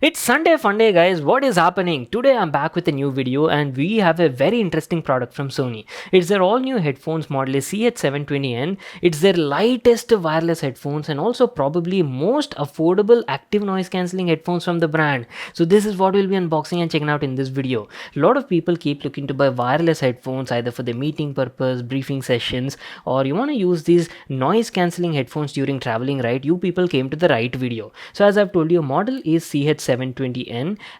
It's Sunday fun day, guys. What is happening? Today I'm back with a new video and we have a very interesting product from Sony. It's their all new headphones model CH720N. It's their lightest wireless headphones and also probably most affordable active noise cancelling headphones from the brand. So this is what we'll be unboxing and checking out in this video. A lot of people keep looking to buy wireless headphones either for the meeting purpose, briefing sessions, or you want to use these noise cancelling headphones during traveling, right? You people came to the right video. So as I've told you, model is CH720N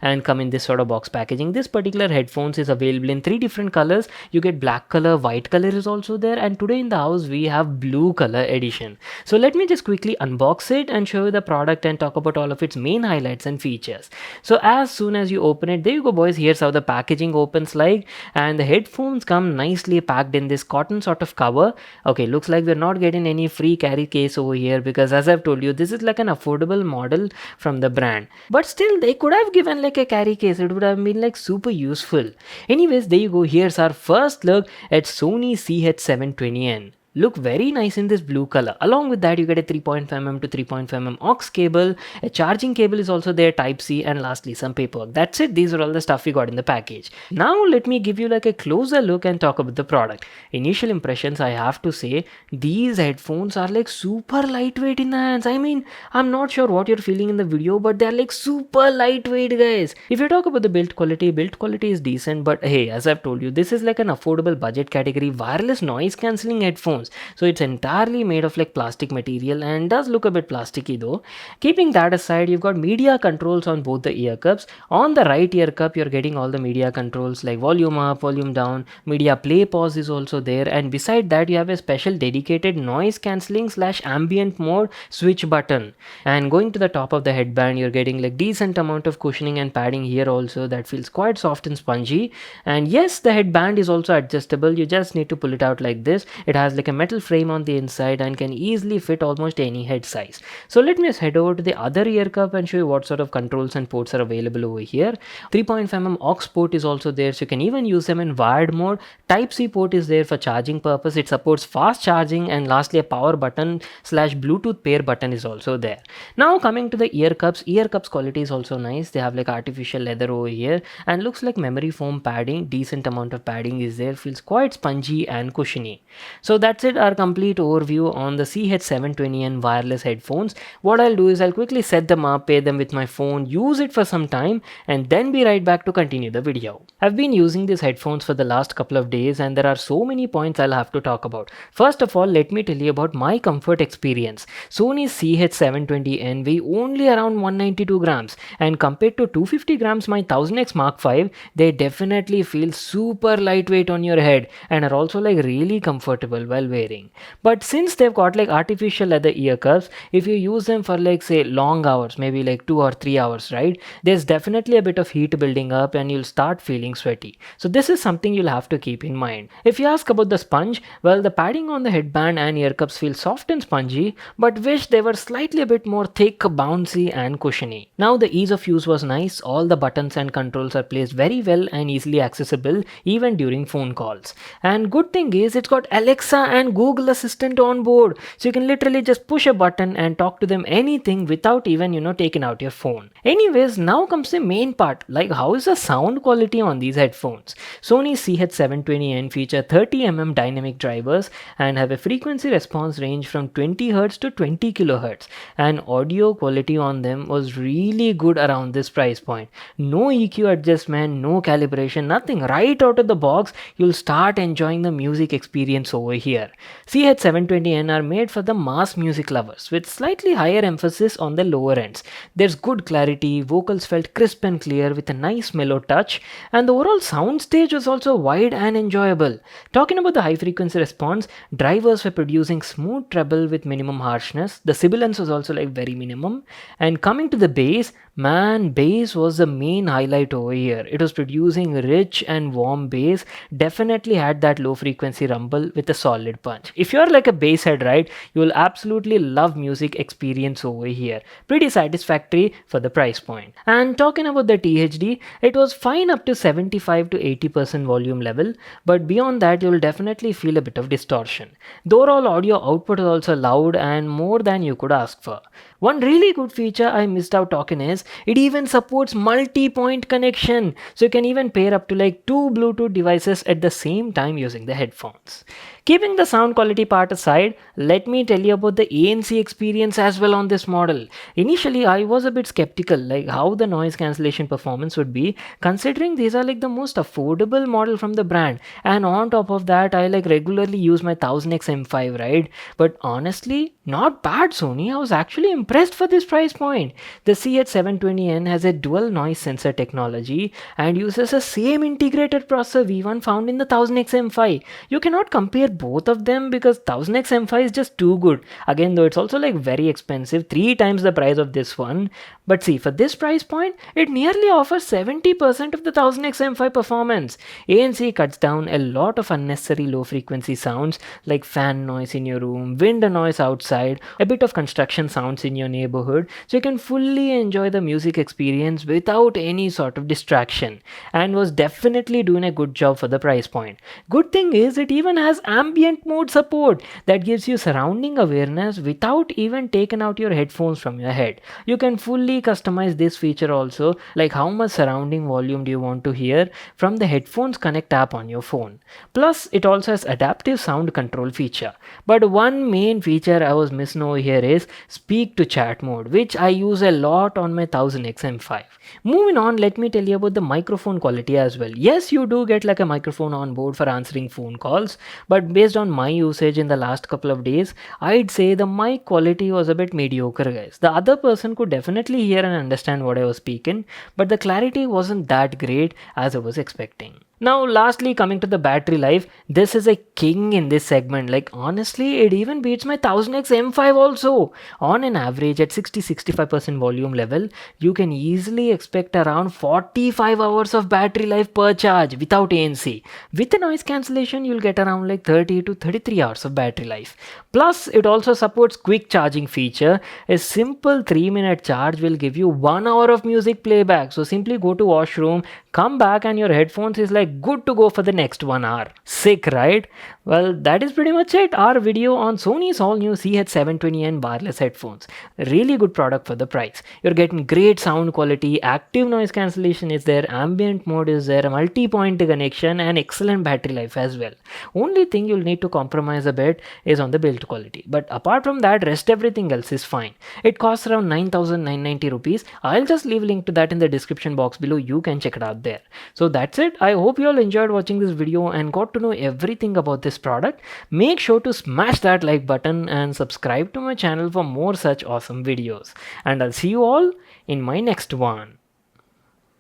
and come in this sort of box packaging. This particular headphones is available in 3 different colors. You get black color, white color is also there, and today in the house we have blue color edition. So let me just quickly unbox it and show you the product and talk about all of its main highlights and features. So as soon as you open it, there you go boys, here's how the packaging opens like, and the headphones come nicely packed in this cotton sort of cover. Okay, looks like we're not getting any free carry case over here because as I've told you, this is like an affordable model from the brand, but still they could have given like a carry case. It would have been like super useful. Anyways, there you go, here's our first look at Sony CH720N. Look very nice in this blue color. Along with that, you get a 3.5mm to 3.5mm aux cable, a charging cable is also there, type C, and lastly some paperwork. That's it. These are all the stuff we got in the package. Now let me give you like a closer look and talk about the product. Initial impressions, I have to say these headphones are like super lightweight in the hands. I mean, I'm not sure what you're feeling in the video, but they're like super lightweight, guys. If you talk about the build quality is decent, but hey, as I've told you, this is like an affordable budget category wireless noise cancelling headphones. So it's entirely made of like plastic material and does look a bit plasticky though. Keeping that aside, you've got media controls on both the ear cups. On the right ear cup, you're getting all the media controls like volume up, volume down, media play pause is also there, and beside that you have a special dedicated noise cancelling / ambient mode switch button. And going to the top of the headband, you're getting like decent amount of cushioning and padding here also that feels quite soft and spongy. And yes, the headband is also adjustable. You just need to pull it out like this. It has like a metal frame on the inside and can easily fit almost any head size. So let me just head over to the other ear cup and show you what sort of controls and ports are available over here. 3.5mm aux port is also there, so you can even use them in wired mode. Type C port is there for charging purpose. It supports fast charging, and lastly a power button / Bluetooth pair button is also there. Now coming to the ear cups quality is also nice. They have like artificial leather over here and looks like memory foam padding. Decent amount of padding is there, feels quite spongy and cushiony. So that's it, our complete overview on the CH720N wireless headphones. What I'll do is I'll quickly set them up, pair them with my phone, use it for some time, and then be right back to continue the video. I've been using these headphones for the last couple of days and there are so many points I'll have to talk about. First of all, let me tell you about my comfort experience. Sony's CH720N weigh only around 192 grams, and compared to 250 grams my 1000X Mark V, they definitely feel super lightweight on your head and are also like really comfortable while wearing. But since they've got like artificial leather ear cuffs, if you use them for like say long hours, maybe like 2 or 3 hours, right, there's definitely a bit of heat building up and you'll start feeling sweaty. So this is something you'll have to keep in mind. If you ask about the sponge, well, the padding on the headband and ear cups feel soft and spongy, but wish they were slightly a bit more thick, bouncy and cushiony. Now the ease of use was nice. All the buttons and controls are placed very well and easily accessible even during phone calls. And good thing is it's got Alexa and Google Assistant on board, so you can literally just push a button and talk to them anything without even taking out your phone. Anyways, now comes the main part, like how is the sound quality on these headphones. Sony CH720N feature 30mm dynamic drivers and have a frequency response range from 20Hz to 20 kHz, and audio quality on them was really good around this price point. No EQ adjustment, no calibration, nothing. Right out of the box you'll start enjoying the music experience over here. CH720N are made for the mass music lovers with slightly higher emphasis on the lower ends. There's good clarity, vocals felt crisp and clear with a nice mellow touch, and the overall sound stage was also wide and enjoyable. Talking about the high frequency response, drivers were producing smooth treble with minimum harshness. The sibilance was also like very minimum. And coming to the bass, man, bass was the main highlight over here. It was producing rich and warm bass, definitely had that low frequency rumble with a solid punch. If you're like a bass head, right, you will absolutely love music experience over here. Pretty satisfactory for the price point. And talking about the THD, it was fine up to 75 to 80% volume level, but beyond that you'll definitely feel a bit of distortion. The overall audio output is also loud and more than you could ask for. One really good feature I missed out talking is it even supports multi-point connection. So you can even pair up to like two Bluetooth devices at the same time using the headphones. Keeping the sound quality part aside, let me tell you about the ANC experience as well on this model. Initially, I was a bit skeptical like how the noise cancellation performance would be, considering these are like the most affordable model from the brand. And on top of that, I like regularly use my 1000X M5, right? But honestly, not bad Sony. I was actually impressed for this price point. The CH720N has a dual noise sensor technology and uses the same integrated processor V1 found in the 1000X M5. You cannot compare both of them because 1000X M5 is just too good. Again, though, it's also like very expensive, three times the price of this one. But see, for this price point, it nearly offers 70% of the 1000X M5 performance. ANC cuts down a lot of unnecessary low frequency sounds like fan noise in your room, wind noise outside, a bit of construction sounds in your neighborhood, so you can fully enjoy the music experience without any sort of distraction, and was definitely doing a good job for the price point. Good thing is it even has ambient mode support that gives you surrounding awareness without even taking out your headphones from your head. You can fully customize this feature also, like how much surrounding volume do you want to hear from the headphones connect app on your phone. Plus it also has adaptive sound control feature. But one main feature I was missing over here is speak to chat mode, which I use a lot on my 1000X M5. Moving on, let me tell you about the microphone quality as well. Yes, you do get like a microphone on board for answering phone calls, but based on my usage in the last couple of days, I'd say the mic quality was a bit mediocre, guys. The other person could definitely hear and understand what I was speaking, but the clarity wasn't that great as I was expecting. Now, lastly, coming to the battery life, this is a king in this segment. Like, honestly, it even beats my 1000X M5 also. On an average, at 60-65% volume level, you can easily expect around 45 hours of battery life per charge without ANC. With the noise cancellation, you'll get around like 30 to 33 hours of battery life. Plus, it also supports quick charging feature. A simple 3-minute charge will give you 1 hour of music playback. So simply go to washroom, come back and your headphones is like good to go for the next 1 hour. Sick, right? Well, that is pretty much it. Our video on Sony's all new CH720N wireless headphones. Really good product for the price. You're getting great sound quality, active noise cancellation is there, ambient mode is there, multi-point connection and excellent battery life as well. Only thing you'll need to compromise a bit is on the build quality. But apart from that, rest everything else is fine. It costs around 9,990 rupees. I'll just leave a link to that in the description box below. You can check it out there. So that's it. I hope you all enjoyed watching this video and got to know everything about this product. Make sure to smash that like button and subscribe to my channel for more such awesome videos. And I'll see you all in my next one.